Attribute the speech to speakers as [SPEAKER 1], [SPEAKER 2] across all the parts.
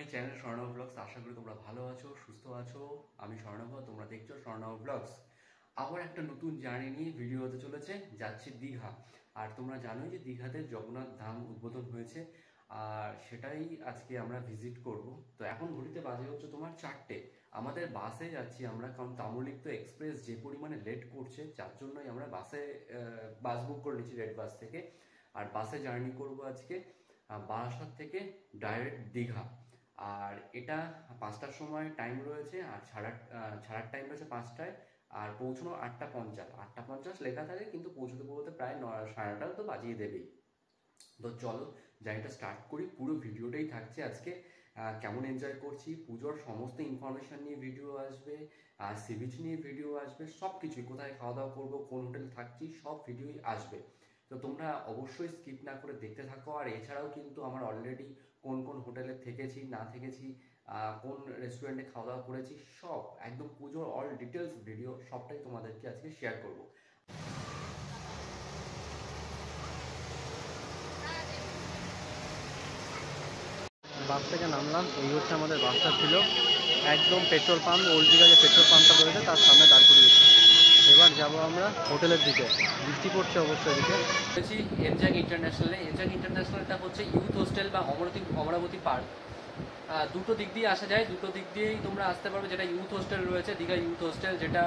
[SPEAKER 1] My channel স্বর্ণব blogs. আশা করি তোমরা ভালো আছো, সুস্থ আছো। আমি স্বর্ণব, তোমরা দেখছো স্বর্ণব ব্লগস। আবার একটা নতুন জার্নি নিয়ে ভিডিও হতে চলেছে। যাচ্ছি দীঘা। আর তোমরা জানোই যে দীঘাতে জগন্নাথ ধাম উদ্বোধন হয়েছে, আর সেটাই আজকে আমরা ভিজিট করব। তো এখন ঘড়িতে বাজে হচ্ছে তোমার 4টে। আমাদের বাসে যাচ্ছি আমরা, কারণ তাম্রলিপ্ত এক্সপ্রেস যে পরিমাণে লেট করছে, যার জন্যই আমরা বাস বুক করে নিচ্ছি রেড বাস থেকে। আর বাসে জার্নি করব আজকে বারাসাত থেকে ডাইরেক্ট দীঘা। আর এটা 5টার সময় টাইম রয়েছে, আর ছাড়ার টাইম রয়েছে 5টায়, আর পৌঁছানো 8টা 50। 8টা 50 লেখা থাকে, কিন্তু পৌঁছতে পৌঁছতে প্রায় 9, 9:30 তো বাজিয়ে দেবেই। তো চলো জার্নিটা স্টার্ট করি। পুরো ভিডিওটাই থাকছে আজকে। কেমন এনজয় করছি, পুজোর সমস্ত ইনফরমেশন নিয়ে ভিডিও আসবে, আর সি বিচ নিয়ে ভিডিও আসবে, সব কিছুই, কোথায় খাওয়া দাওয়া করবো, কোন হোটেল থাকছি, সব ভিডিওই আসবে। তো তোমরা অবশ্যই স্কিপ না করে দেখতে থাকো। আর এছাড়াও কিন্তু আমার অলরেডি কোন কোন হোটেলে থেকেছি না থেকেছি, কোন রেস্টুরেন্টে খাওয়া দাওয়া করেছি, সব একদম পুজোর অল ডিটেলস ভিডিও সবটাই তোমাদেরকে আজকে শেয়ার করবো। বাস থেকে নামলাম, এই হচ্ছে আমাদের বাসটা ছিল। একদম পেট্রোল পাম্প, ওল্ড দীঘা যে পেট্রোল পাম্পটা রয়েছে তার সামনে দাঁড় করিয়েছি। এবার যাব আমরা হোটেলের দিকে। বৃষ্টি পড়ছে অবশ্যই এদিকে। বলেছি এনজাক ইন্টারন্যাশনালে। এনজাক ইন্টারন্যাশনালটা হচ্ছে ইউথ হোস্টেল বা অমরাবতী পার্ক। দুটো দিক দিয়ে আসা যায়, দুটো দিক দিয়েই তোমরা আসতে পারবে। যেটা ইউথ হোস্টেল রয়েছে, দীঘা ইউথ হোস্টেল, যেটা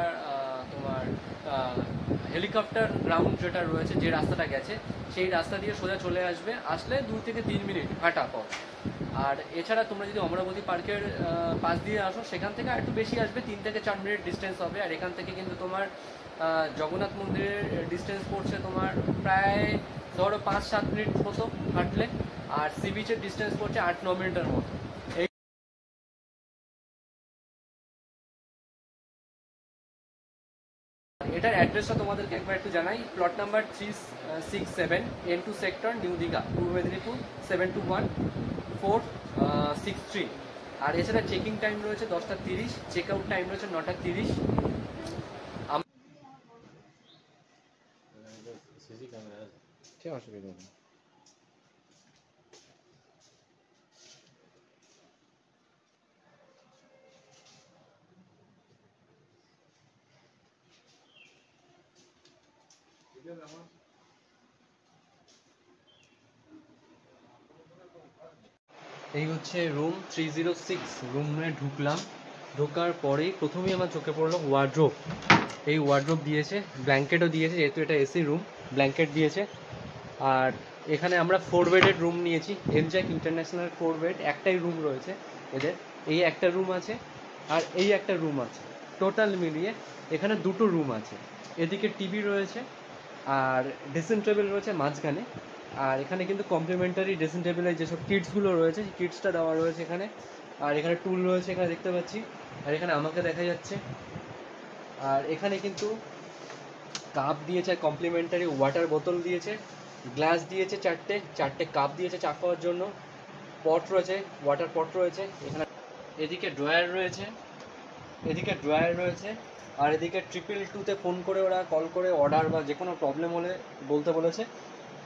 [SPEAKER 1] তোমার হেলিকপ্টার গ্রাউন্ড যেটা রয়েছে, যে রাস্তাটা গেছে সেই রাস্তা দিয়ে সোজা চলে আসবে, আসলে 2 থেকে 3 মিনিট হাঁটা পথ। আর এছাড়া তোমরা যদি অমরাবতী পার্কের পাশ দিয়ে আসো, সেখান থেকে একটু বেশি আসবে, 3 থেকে 4 মিনিট ডিস্টেন্স হবে। আর এখান থেকে কিন্তু তোমার জগন্নাথ মন্দিরের ডিস্টেন্স পড়ছে তোমার প্রায় ধরো 5-7 মিনিট মতো হাঁটলে। আর সি বিচের ডিস্টেন্স পড়ছে 8-9 মিনিটের মতো। এটার অ্যাড্রেসটা তোমাদেরকে একবার একটু জানাই। Plot number 367, N2 sector, new Digha, পূর্ব মেদিনীপুর 721463। আর এছাড়া চেকিং টাইম রয়েছে 10টা 30, চেক আউট টাইম রয়েছে 9টা 30। ঠিক অসুবিধা নেই। এই হচ্ছে রুম 306। রুমে ঢুকলাম, ঢোকার পরেই প্রথমেই আমার চোখে পড়লো ওয়ার্ড্রোব। এই ওয়ার্ড্রোব দিয়েছে, ব্ল্যাঙ্কেটও দিয়েছে, যেহেতু এটা এসি রুম, ব্ল্যাঙ্কেট দিয়েছে। আর এখানে আমরা 4 বেডের রুম নিয়েছি। এনজাক ইন্টারন্যাশনাল 4 বেড, একটাই রুম রয়েছে এদের। এই একটা রুম আছে, আর এই একটা রুম আছে, টোটাল মিলিয়ে এখানে 2টো রুম আছে। এদিকে টিভি রয়েছে, আর ড্রেসিং টেবিল রয়েছে মাঝখানে। আর এখানে কিন্তু কমপ্লিমেন্টারি ড্রেসিং টেবিলের যেসব কিটসগুলো রয়েছে, কিটসটা দেওয়া রয়েছে এখানে। আর এখানে টুল রয়েছে, এখানে দেখতে পাচ্ছি। আর এখানে আমাকে দেখা যাচ্ছে। আর এখানে কিন্তু কাপ দিয়েছে, কমপ্লিমেন্টারি ওয়াটার বোতল দিয়েছে, গ্লাস দিয়েছে, 4টে কাপ দিয়েছে চা খাওয়ার জন্য, পট রয়েছে, ওয়াটার পট রয়েছে এখানে। এদিকে ড্রয়ার রয়েছে, এদিকে ড্রয়ার রয়েছে। আর এদিকে 222-তে ফোন করে ওরা কল করে অর্ডার বা যে কোনো প্রবলেম হলে বলতে বলেছে।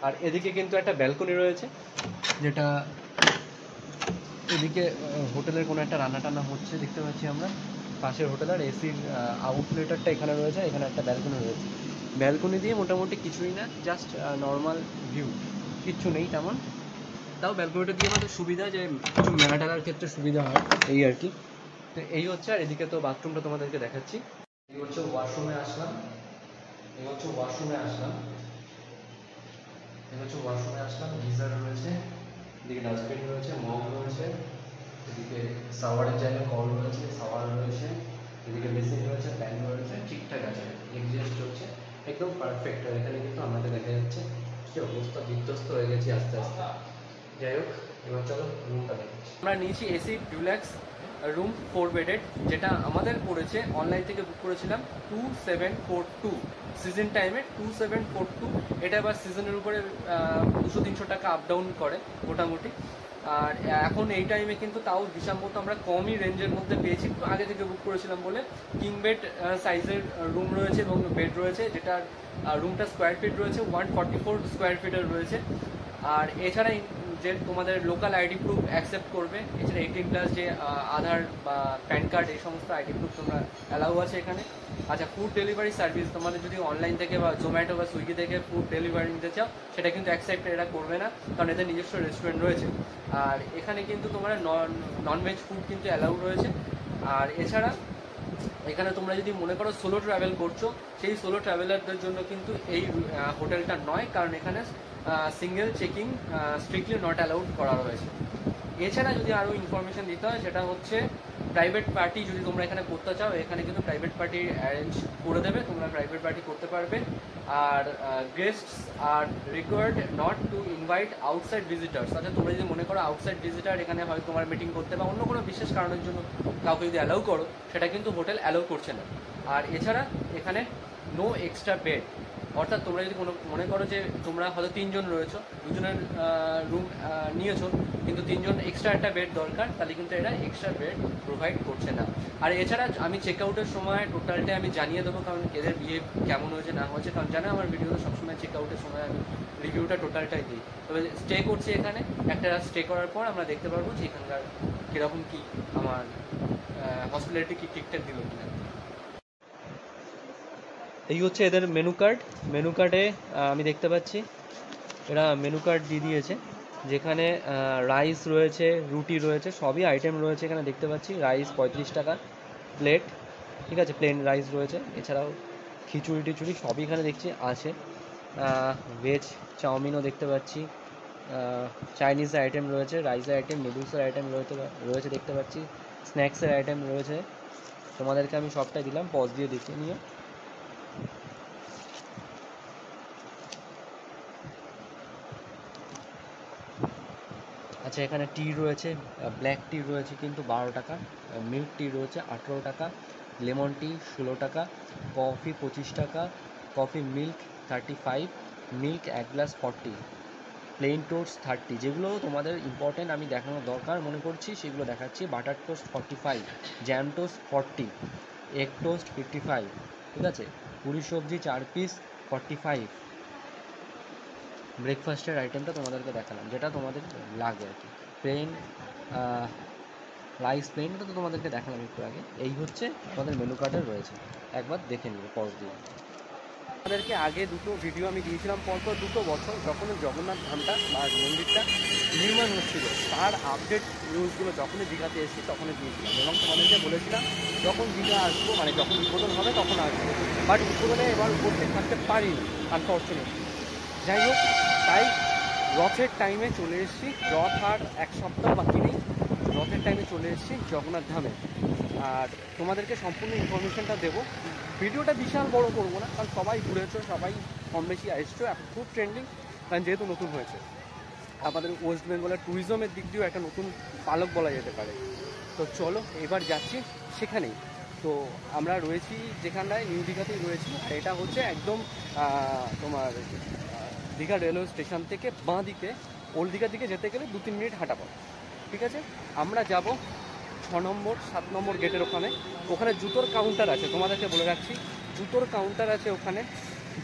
[SPEAKER 1] আর এদিকে কিন্তু একটা ব্যালকনি রয়েছে, যেটা এদিকে হোটেলের কোনো একটা রান্না টান্না হচ্ছে দেখতে পাচ্ছি আমরা পাশের হোটেল। আর এসির আউটলেটারটা এখানে রয়েছে, এখানে একটা ব্যালকনি রয়েছে। ব্যালকনি দিয়ে মোটামুটি কিছুই না, জাস্ট নর্মাল ভিউ, কিচ্ছু নেই তেমন। তাও ব্যালকনিটা দিয়ে আমাদের সুবিধা, যে কিছু মেলা টেলার ক্ষেত্রে সুবিধা হয়, এই আর কি। তো এই হচ্ছে। আর এদিকে তো বাথরুমটা তোমাদেরকে দেখাচ্ছি। এই হচ্ছে ওয়াশরুমে আসলাম, এই হচ্ছে ওয়াশরুমে আসলাম, এই হচ্ছে ওয়াশরুমে আসলাম। গিজার রয়েছে, এদিকে ডাস্টবিন রয়েছে, মগ রয়েছে, এদিকে সাওয়ারের জায়গায় কল রয়েছে, সাওয়ার রয়েছে, এদিকে বেসিন রয়েছে, প্যান রয়েছে, ঠিকঠাক আছে। এক্সিস্ট হচ্ছে একদম পারফেক্ট। আর এখানে কিন্তু আমাদের দেখা যাচ্ছে যে অবস্থা বিধ্বস্ত হয়ে গেছে আস্তে আস্তে। যাই হোক, এবার চলো রুমটা দেখাচ্ছি। আমরা নিয়েছি এসি ডিউলাক্স রুম 4 বেডেড, যেটা আমাদের পড়েছে, অনলাইন থেকে বুক করেছিলাম 2742 সিজন টাইমে। 2742, এটা আবার সিজনের উপরে 200-300 টাকা আপ ডাউন করে মোটামুটি। আর এখন এই টাইমে কিন্তু তাও ডিসেম্বর তো আমরা কমই রেঞ্জের মধ্যে পেয়েছি, একটু আগে থেকে বুক করেছিলাম বলে। কিং বেড সাইজের রুম রয়েছে এবং বেড রয়েছে, যেটার রুমটা স্কোয়ার ফিট রয়েছে 144 স্কোয়ার ফিটের রয়েছে। আর এছাড়া যে তোমাদের লোকাল আইডি প্রুফ অ্যাকসেপ্ট করবে। এছাড়া 18+ যে আধার বা প্যান কার্ড এই সমস্ত আইডি প্রুফ তোমরা অ্যালাউ আছে এখানে। আচ্ছা, ফুড ডেলিভারি সার্ভিস তোমাদের যদি অনলাইন থেকে বা জোম্যাটো বা সুইগি থেকে ফুড ডেলিভারি নিতে চাও সেটা কিন্তু অ্যাকসেপ্ট এরা করবে না, কারণ এদের নিজস্ব রেস্টুরেন্ট রয়েছে। আর এখানে কিন্তু তোমরা ননভেজ ফুড কিন্তু অ্যালাউ রয়েছে। আর এছাড়া এখানে তোমরা যদি মনে করো সোলো ট্রাভেল করছো, সেই সোলো ট্রাভেলারদের জন্য কিন্তু এই হোটেলটা নয়, কারণ এখানে single checking strictly not allowed করা রয়েছে। এছাড়া যদি আরও ইনফরমেশন দিতে হয় সেটা হচ্ছে প্রাইভেট পার্টি যদি তোমরা এখানে করতে চাও, এখানে কিন্তু প্রাইভেট পার্টি অ্যারেঞ্জ করে দেবে, তোমরা প্রাইভেট পার্টি করতে পারবে। আর guests are required not to invite outside visitors. আচ্ছা, তোমরা যদি মনে করো আউটসাইড ভিজিটার এখানে হয় তোমার মিটিং করতে বা অন্য কোনো বিশেষ কারণের জন্য কাউকে যদি অ্যালাউ করো, সেটা কিন্তু হোটেল অ্যালাউ করছে না। আর এছাড়া এখানে নো এক্সট্রা বেড, অর্থাৎ তোমরা যদি কোনো মনে করো যে তোমরা হয়তো 3 জন রয়েছো, 2 জনের রুম নিয়েছো, কিন্তু 3 জন এক্সট্রা একটা বেড দরকার, তাহলে কিন্তু এটা এক্সট্রা বেড প্রোভাইড করছে না। আর এছাড়া আমি চেক আউটের সময় টোটালটাই আমি জানিয়ে দেবো, কারণ এদের বিহেভ কেমন হয়েছে না হয়েছে, কারণ জানো আমার ভিডিওতে সবসময় চেক আউটের সময় আমি রিভিউটা টোটালটাই দিই। তবে স্টে করছি এখানে, একটা রাত স্টে করার পর আমরা দেখতে পারবো যে এখানকার কীরকম কী আমার হসপিটালিটি কি ঠিকঠাক দিল কিনা। এই হচ্ছে এদের মেনু কার্ড। মেনু কার্ডে আমি দেখতে পাচ্ছি এরা মেনু কার্ড দিয়ে দিয়েছে, যেখানে রাইস রয়েছে, রুটি রয়েছে, সবই আইটেম রয়েছে এখানে দেখতে পাচ্ছি। রাইস 35 টাকা প্লেট, ঠিক আছে, প্লেন রাইস রয়েছে। এছাড়াও খিচুড়ি টিচুড়ি সবই এখানে দেখছি আছে। ভেজ চাউমিনও দেখতে পাচ্ছি, চাইনিজের আইটেম রয়েছে, রাইসের আইটেম, নুডলসের আইটেম রয়েছে দেখতে পাচ্ছি, স্ন্যাক্সের আইটেম রয়েছে। তোমাদেরকে আমি সবটাই দিলাম, পজ দিয়ে দেখে নিও। আচ্ছা, এখানে টি রয়েছে, ব্ল্যাক টি রয়েছে কিন্তু 12 টাকা, মিল্ক টি রয়েছে 18 টাকা, লেমন টি 16 টাকা, কফি 25 টাকা, coffee milk 35, milk 1 glass 40, plain toast 30। যেগুলো তোমাদের ইম্পর্টেন্ট আমি দেখানোর দরকার মনে করছি সেগুলো দেখাচ্ছি। Butter toast 45, jam toast 40, egg toast 55, ঠিক আছে, পুরি সবজি 4 পিস 45। ব্রেকফাস্টের আইটেমটা তোমাদেরকে দেখালাম, যেটা তোমাদের লাগে আর কি। প্লেন রাইস প্লেন, এটা তো তোমাদেরকে দেখালাম একটু আগে। এই হচ্ছে তোমাদের মেনু কার্ডে রয়েছে, একবার দেখে নিও পজ দিয়ে। আমাদেরকে আগে দুটো ভিডিও আমি দিয়েছিলাম পরপর 2 বছর, যখন জগন্নাথ ধামটা বা মন্দিরটা নির্মাণ হচ্ছিল, তার আপডেট নিউজগুলো যখনই দীঘাতে এসেছি তখনই দিয়েছিলাম, এবং তোমাদেরকে বলেছিলাম যখন দীঘা আসবো, মানে যখন উদ্বোধন হবে তখন আসবো, বাট উদ্বোধনে এবার উপস্থিত থাকতে পারিনি আনফর্চুনেটলি। যাই হোক, তাই রথের টাইমে চলে এসেছি, রথ আর 1 সপ্তাহ বাকি নেই, রথের টাইমে চলে এসেছি জগন্নাথ ধামে। আর তোমাদেরকে সম্পূর্ণ ইনফরমেশনটা দেবো। ভিডিওটা বিশাল বড় করবো না, কারণ সবাই ঘুরেছো, সবাই কম বেশি এসছো, এখন খুব ট্রেন্ডিং, কারণ যেহেতু নতুন হয়েছে। আমাদের ওয়েস্ট বেঙ্গলের ট্যুরিজমের দিক দিয়েও একটা নতুন পালক বলা যেতে পারে। তো চলো এবার যাচ্ছি সেখানেই। তো আমরা রয়েছি যেখানটায়, নিউ দীঘাতেই রয়েছি। আর এটা হচ্ছে একদম তোমার দীঘা রেলওয়ে স্টেশন থেকে বাঁ দিকে, ওল্ড দীঘার দিকে যেতে গেলে 2-3 মিনিট হাঁটা পথ, ঠিক আছে। আমরা যাব 6 নম্বর 7 নম্বর গেটের ওখানে জুতোর কাউন্টার আছে, তোমাদেরকে বলে রাখছি জুতোর কাউন্টার আছে ওখানে।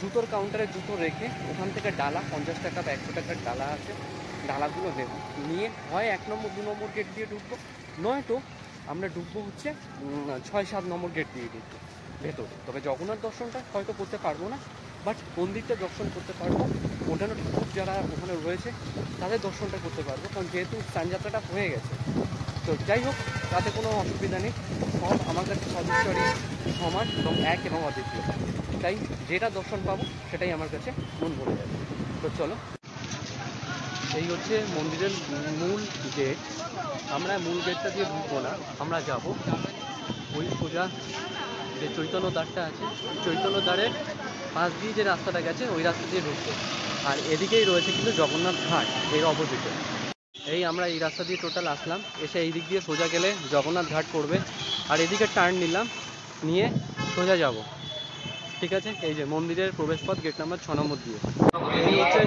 [SPEAKER 1] জুতোর কাউন্টারে জুতো রেখে ওখান থেকে ডালা 50 টাকা বা 100 টাকার ডালা আছে, ডালাগুলো নেব, নিয়ে হয় 1 নম্বর 2 নম্বর গেট দিয়ে ঢুকবো, নয়তো আমরা ঢুকবো হচ্ছে 6-7 নম্বর গেট দিয়ে ঢুকবো ভেতরে। তবে জগন্নাথ দর্শনটা হয়তো করতে পারবো না, বাট মন্দিরটা দর্শন করতে পারবো, অন্যান্য ঠাকুর যারা ওখানে রয়েছে তাদের দর্শনটা করতে পারবো, কারণ যেহেতু স্নানযাত্রাটা হয়ে গেছে। তো যাই হোক, তাতে কোনো অসুবিধা নেই, সব আমার কাছে সর্বোচ্চরই সমান এবং এক এবং অদ্বিতীয়, তাই যেটা দর্শন পাবো সেটাই আমার কাছে মন ভরে যাবে। তো চলো, এই হচ্ছে মন্দিরের মূল গেট। আমরা মূল গেটটা দিয়ে ঢুকবো না, আমরা যাব ওই সোজা যে চৈতন্য দ্বারটা আছে, চৈতন্য দ্বারের পাশ দিয়ে যে রাস্তাটা গেছে ওই রাস্তা দিয়ে ঢুকবো। আর এদিকেই রয়েছে কিন্তু জগন্নাথ ঘাট, এর অপোজিটে। এই আমরা এই রাস্তা দিয়ে টোটাল আসলাম, এসে এই দিক দিয়ে সোজা গেলে জগন্নাথ ঘাট পড়বে। আর এদিকে টার্ন নিলাম, নিয়ে সোজা যাব, ঠিক আছে। এই যে মন্দিরের প্রবেশপথ, গেট নাম্বার 6 নম্বর দিয়ে। এই হচ্ছে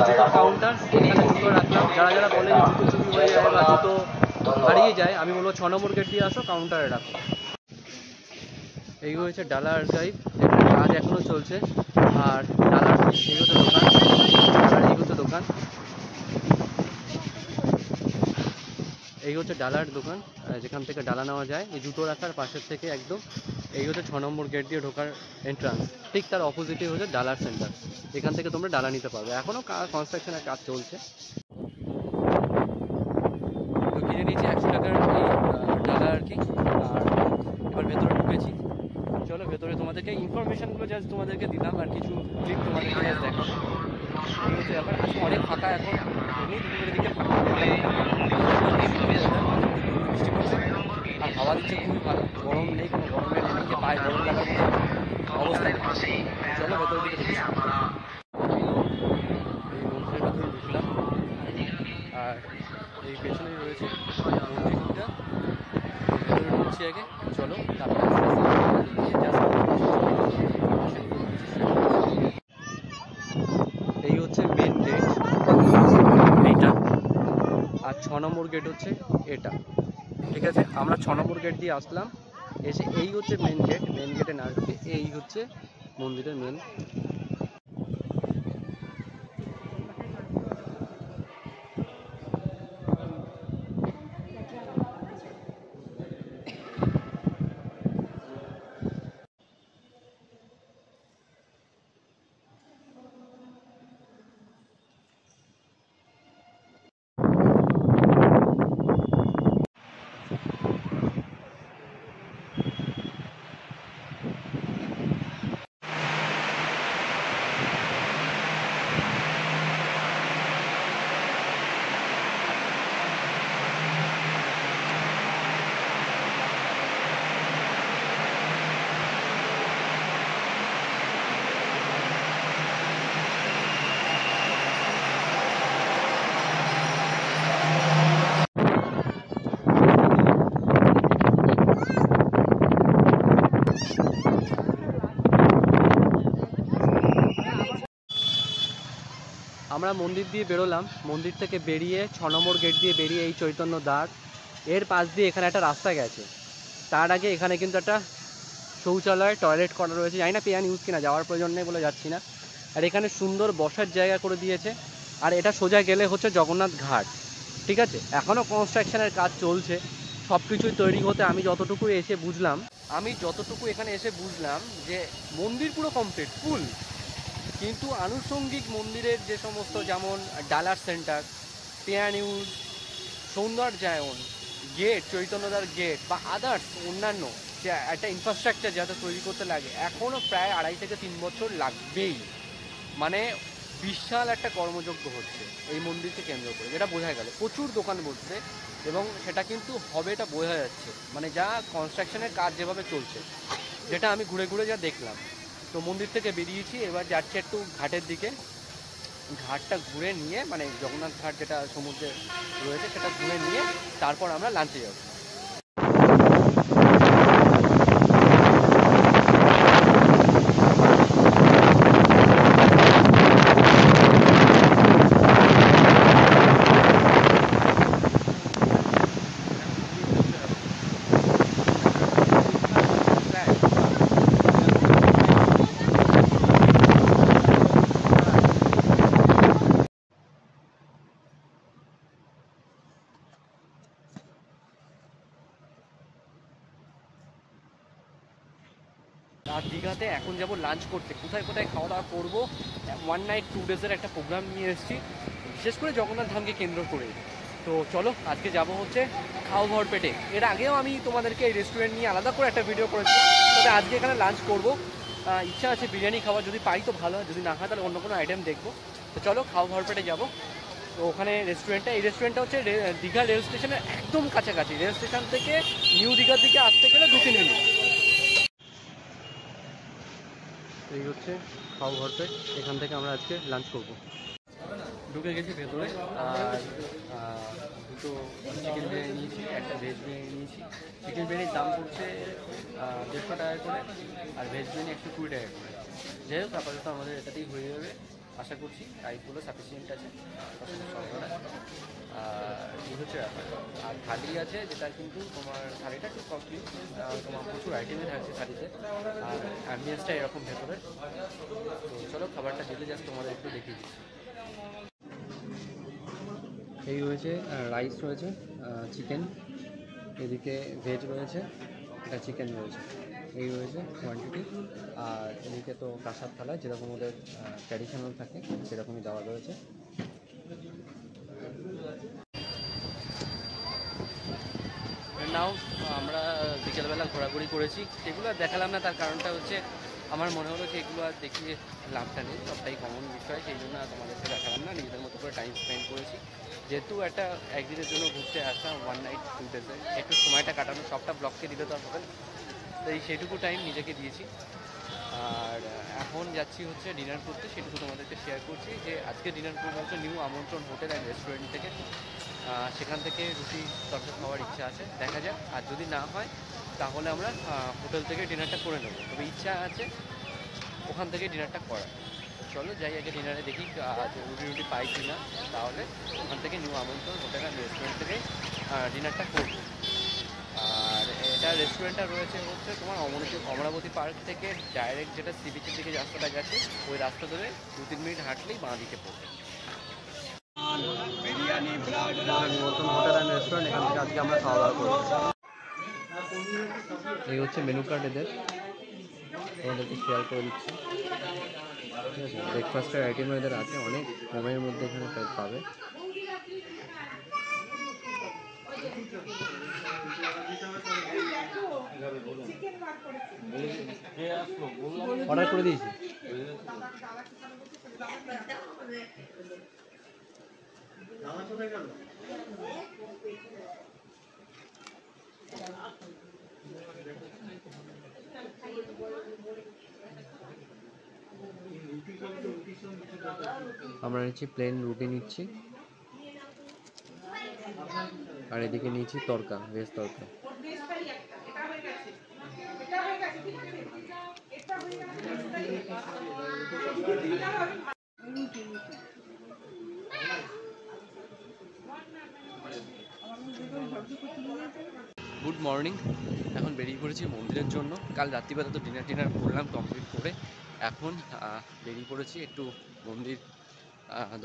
[SPEAKER 1] জুতোর কাউন্টার, এখানে জুতো রাখলাম। যারা যারা বলে যে জুতো চুরি হয়ে যায় বা জুতো হারিয়ে যায়, আমি বলবো 6 নম্বর গেট দিয়ে আসো, কাউন্টারে রাখো। এই হচ্ছে ডালা আর্কাইভ, যেখানে কাজ এখনও চলছে। আর ডালার এই হচ্ছে দোকান, ডালার এই হচ্ছে দোকান। এই হচ্ছে ডালার দোকান, যেখান থেকে ডালা নেওয়া যায়। এই জুতো রাখার পাশের থেকে একদম এই হচ্ছে 6 নম্বর গেট দিয়ে ঢোকার এন্ট্রান্স, ঠিক তার অপোজিটে হচ্ছে ডালার সেন্টার। এখান থেকে তোমরা ডালা নিতে পারবে। এখনও কনস্ট্রাকশনের কাজ চলছে। তো কিনে নিয়েছি 100 টাকার এই ডালা আর কি। আর এবার ভেতরে ঢুকেছি। চলো ভেতরে তোমাদেরকে ইনফরমেশনগুলো জাস্ট তোমাদেরকে দিলাম, আর কিছু ক্লিপ তোমাদেরকে জাস্ট দেখাবো। এই হচ্ছে ব্যাপার। আজকে অনেক ফাঁকা, এখন এমনি দুপুরের দিকে ফাঁকা, বৃষ্টি পড়ছে আর হাওয়া দিচ্ছে খুবই ভালো। গরম নেই, কোনো গরমের নেই যে পায়ে গরম লাগার মতো অবস্থা নেই। চলো ভেতরের দিকে ঢুকছি। এই মন্দিরের ভেতরে ঢুকলাম, আর এই পেছনেই রয়েছে মন্দিরটা। ভেতরে ঢুকছি আগে, চলো তারপর এই হচ্ছে মেন গেট এইটা, আর 6 নম্বর গেট হচ্ছে এটা। ঠিক আছে, আমরা 6 নম্বর গেট দিয়ে আসলাম, এসে এই হচ্ছে মেন গেট। মেন গেটে না ঢুকে এই হচ্ছে মন্দিরের মেন। আমরা মন্দির দিয়ে বেরোলাম, মন্দির থেকে বেরিয়ে 6 নম্বর গেট দিয়ে বেরিয়ে এই চৈতন্য দ্বার, এর পাশ দিয়ে এখানে একটা রাস্তা গেছে। তার আগে এখানে কিন্তু একটা শৌচালয় টয়লেট করা রয়েছে। জানি না পেয়ান ইউজ কিনা, যাওয়ার প্রয়োজন নেই বলে যাচ্ছি না। আর এখানে সুন্দর বসার জায়গা করে দিয়েছে। আর এটা সোজা গেলে হচ্ছে জগন্নাথ ঘাট। ঠিক আছে, এখনও কনস্ট্রাকশনের কাজ চলছে, সব কিছুই তৈরি হতে আমি যতটুকু এখানে এসে বুঝলাম যে মন্দির পুরো কমপ্লিট ফুল, কিন্তু আনুষঙ্গিক মন্দিরের যে সমস্ত, যেমন ডালার সেন্টার, পেয়ানিউজ, সৌন্দর্যায়ন, গেট, চৈতন্যদার গেট বা আদার্স অন্যান্য যে একটা ইনফ্রাস্ট্রাকচার যাতে তৈরি করতে লাগে, এখনও প্রায় 2.5 থেকে 3 বছর লাগবেই। মানে বিশাল একটা কর্মযজ্ঞ হচ্ছে এই মন্দিরকে কেন্দ্র করে, যেটা বোঝা গেল। প্রচুর দোকান বসছে এবং সেটা কিন্তু হবে, এটা বোঝা যাচ্ছে। মানে যা কনস্ট্রাকশনের কাজ যেভাবে চলছে, যেটা আমি ঘুরে ঘুরে যা দেখলাম। তো মন্দির থেকে বেরিয়েছি, এবার যাচ্ছে একটু ঘাটের দিকে। ঘাটটা ঘুরে নিয়ে, মানে জগন্নাথ ঘাট যেটা সমুদ্রে রয়েছে, সেটা ঘুরে নিয়ে তারপর আমরা লাঞ্চে যাব। আর দীঘাতে এখন যাব লাঞ্চ করতে। কোথায় কোথায় খাওয়া দাওয়া করবো, 1 নাইট 2 ডেজের একটা প্রোগ্রাম নিয়ে এসেছি, বিশেষ করে জগন্নাথ ধামকে কেন্দ্র করে। তো চলো আজকে যাব হচ্ছে খাও ঘর পেটে। এর আগেও আমি তোমাদেরকে এই রেস্টুরেন্ট নিয়ে আলাদা করে একটা ভিডিও করেছি, তবে আজকে এখানে লাঞ্চ করবো। ইচ্ছা আছে বিরিয়ানি খাওয়ার, যদি পাই তো ভালো, যদি না হয় তাহলে অন্য কোনো আইটেম দেখবো। তো চলো খাও ঘর পেটে যাবো। তো ওখানে এই রেস্টুরেন্টটা হচ্ছে দীঘা রেল স্টেশনের একদম কাছাকাছি। রেল স্টেশন থেকে নিউ দীঘার দিকে আসতে গেলে 2-3 মিনিট। এই হচ্ছে খাও ঘর পেট, এখান থেকে আমরা আজকে লাঞ্চ করব। ঢুকে গেছি ভেতরে, আর দুটো চিকেন বিরিয়ানি নিয়েছি, একটা ভেজ বিরিয়ানি নিয়েছি। চিকেন বিরিয়ানির দাম পড়ছে 150 টাকা করে, আর ভেজ বিরিয়ানি 120 টাকা করে। যাই হোক, আপাতত আমাদের এটাতেই হয়ে যাবে আশা করছি। টাইপগুলো সাফিসিয়েন্ট আছে, আর এই হচ্ছে ব্যাপার। আর থালি আছে, যেটা কিন্তু তোমার থালিটা একটু কস্টলি, তোমার প্রচুর আইটেমই থাকছে থালিতে, আর অ্যাম্বিয়েন্সটা এরকম ভেতরে। তো চলো খাবারটা দিলে জাস্ট তোমাদের একটু দেখিয়ে দিচ্ছি। এই রয়েছে রাইস রয়েছে, চিকেন, এদিকে ভেজ রয়েছে, এটা চিকেন রয়েছে, এই রয়েছে কোয়ান্টিটি। আর এদিকে তো কাঁসার থালায় যেরকম ওদের ট্র্যাডিশনাল থাকে সেরকমই দেওয়া রয়েছে। নাও আমরা বিকেলবেলা ঘোরাঘুরি করেছি, সেগুলো আর দেখালাম না, তার কারণটা হচ্ছে আমার মনে হলো যে এগুলো আর দেখিয়ে লাভটা নেই, সবটাই কমন বিষয়, সেই জন্য আর তোমাদেরকে দেখালাম না। নিজেদের মতো করে টাইম স্পেন্ড করেছি, যেহেতু একটা একদিনের জন্য ঘুরতে আসা, 1 নাইট 2 ডেজে একটু সময়টা কাটানো, সবটা ব্লগকে দিতে তো হবে, তো এই সেইটুকু টাইম নিজেকে দিয়েছি। আর এখন যাচ্ছি হচ্ছে ডিনার করতে, সেটুকু তোমাদেরকে শেয়ার করছি যে আজকে ডিনার করবো হচ্ছে নিউ আমন্ত্রণ হোটেল অ্যান্ড রেস্টুরেন্ট থেকে। সেখান থেকে রুটি তরকারি খাওয়ার ইচ্ছা আছে, দেখা যাক। আর যদি না হয় তাহলে আমরা হোটেল থেকে ডিনারটা করে নেবো, তবে ইচ্ছা আছে ওখান থেকে ডিনারটা করার। চলো যাই আগে ডিনারে, দেখি রুটি পাই কি না, তাহলে ওখান থেকে নিউ আমন্ত্রণ হোটেল অ্যান্ড রেস্টুরেন্ট থেকে ডিনারটা করবো। আর এটা রেস্টুরেন্টটা রয়েছে হচ্ছে তোমার অমরাবতী পার্ক থেকে ডাইরেক্ট যেটা সি বিচের দিকে রাস্তাটা গেছে, ওই রাস্তা ধরে 2-3 মিনিট হাঁটলেই বাঁ দিকে পড়বে নিমন্ত্রণ হোটেল অ্যান্ড রেস্টুরেন্ট। এখান থেকে আজকে আমরা খাওয়া দাওয়া করবো। এই হচ্ছে মেনু কার্ড এদের, তোমাদেরকে শেয়ার করে দিচ্ছি, ঠিক আছে। ব্রেকফাস্টের আইটেম এদের আছে অনেক কমের মধ্যে, এখানে পাবে। অর্ডার করে দিয়েছি। আমরা নিচ্ছি প্লেন রুটি নিচ্ছি, আর এদিকে নিয়েছি তরকা, ভেজ তরকা। গুড মর্নিং, এখন বেরিয়ে পড়েছি মন্দিরের জন্য। কাল রাত্রিবেলা তো ডিনার করলাম, কমপ্লিট করে এখন বেরিয়ে পড়েছি একটু মন্দির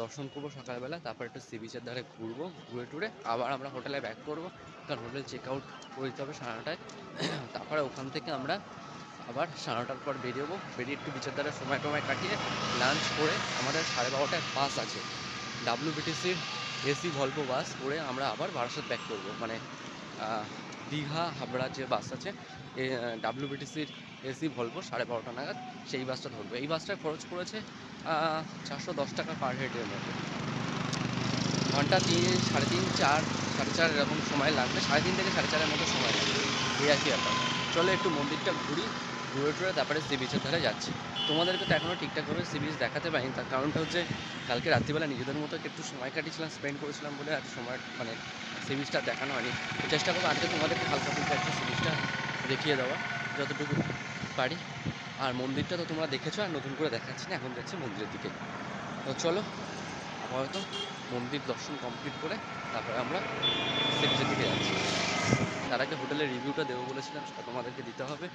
[SPEAKER 1] দর্শন করবো সকালবেলা, তারপর একটু সি বিচের ধারে ঘুরবো, ঘুরে টুরে আবার আমরা হোটেলে ব্যাক করবো, কারণ হোটেল চেক আউট করে দিতে হবে 9:30টায়। তারপরে ওখান থেকে আমরা আবার 9:30টার পর বেরিয়েবো, বেরিয়ে একটু বিচের ধারে সময় কাটিয়ে লাঞ্চ করে আমাদের 12:30টায় বাস আছে, WBTCর এসি ভলভো বাস করে আমরা আবার বারাসাত ব্যাক করবো, মানে দীঘা হাবড়া যে বাস আছে WBTCর এসি ভলভো 12:30 নাগাদ সেই বাসটা ধরবো। এই বাসটায় খরচ পড়েছে 410 টাকা পার হেডের মতো, ঘন্টা 3, 3.5, 4, 4.5 এরকম সময় লাগবে, 3.5 থেকে 4.5-এর মতো সময় লাগবে, এই আর কি ব্যাপার। চলো একটু মন্দিরটা ঘুরে টুরে তারপরে সি বিচের ধারে যাচ্ছি। তোমাদেরকে তো এখনও ঠিকঠাকভাবে সি বিচ দেখাতে পারিনি, তার কারণটা হচ্ছে কালকে রাত্রিবেলা নিজেদের মতো একটু সময় কাটিয়েছিলাম, স্পেন্ড করেছিলাম বলে আর সময় মানে সি বিচটা দেখানো হয়নি। চেষ্টা করবো আজকে তোমাদেরকে হালকা ফুলকা একটা সি বিচটা দেখিয়ে দেওয়া যতটুকু পারি। আর মন্দিরটা তো তোমরা দেখেছো, আর নতুন করে দেখাচ্ছি না, এখন যাচ্ছি মন্দিরের দিকে। তো চলো আপাতত মন্দির দর্শন কমপ্লিট করে তারপরে আমরা সি বিচের দিকে যাচ্ছি। তার আগে হোটেলের রিভিউটা দেবো বলেছিলাম, সেটা তোমাদেরকে দিতে হবে।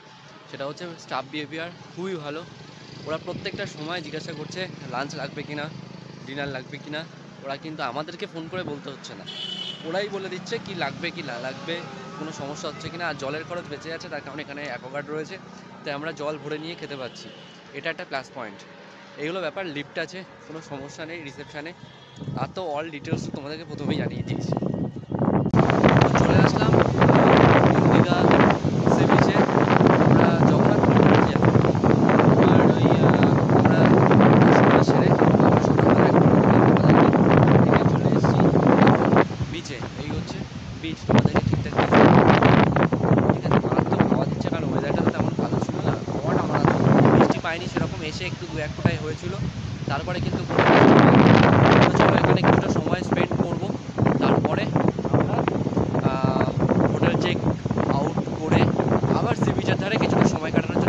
[SPEAKER 1] সেটা হচ্ছে স্টাফ বিহেভিয়ার খুবই ভালো, ওরা প্রত্যেকটা সময় জিজ্ঞাসা করছে লাঞ্চ লাগবে কিনা, ডিনার লাগবে কিনা। ওরা কিন্তু আমাদেরকে ফোন করে বলতে হচ্ছে না, ওরাই বলে দিচ্ছে কি লাগবে কি না লাগবে, কোনো সমস্যা হচ্ছে কিনা। আর জলের খরচ বেঁচে যাচ্ছে, তার কারণে এখানে অ্যাকোয়াগার্ড রয়েছে, তাই আমরা জল ভরে নিয়ে খেতে পাচ্ছি, এটা একটা প্লাস পয়েন্ট। এইগুলো ব্যাপার। লিফট আছে, কোনো সমস্যা নেই রিসেপশানে, আর তো অল ডিটেলস তোমাদেরকে প্রথমেই জানিয়ে দিয়েছি। চলে আসলাম দীঘা সি বিচে, আমরা জগন্নাথ মন্দিরে যাব। আর ওই আমরা পড়াশোনা সেরে আবার সকালবেলা একটু চলে এসেছি বিচে। এই হচ্ছে বিচ, তোমাদেরকে ঠিকঠাক ঠিক আছে। মারাত্মক হাওয়া দিচ্ছে, কারণ ওয়েদারটা তো তেমন ভালো ছিল না, হাওয়াটা মারাত্মক, বৃষ্টি পাইনি সেরকম, এসে একটু 1-1 ফোঁটাই হয়েছিল, তারপরে কিন্তু চলো এখানে কিছুটা সময় স্পেন্ড করবো, তারপরে আমরা হোটেল চেক আউট করে আবার সি বিচের ধারে কিছুটা সময় কাটানোর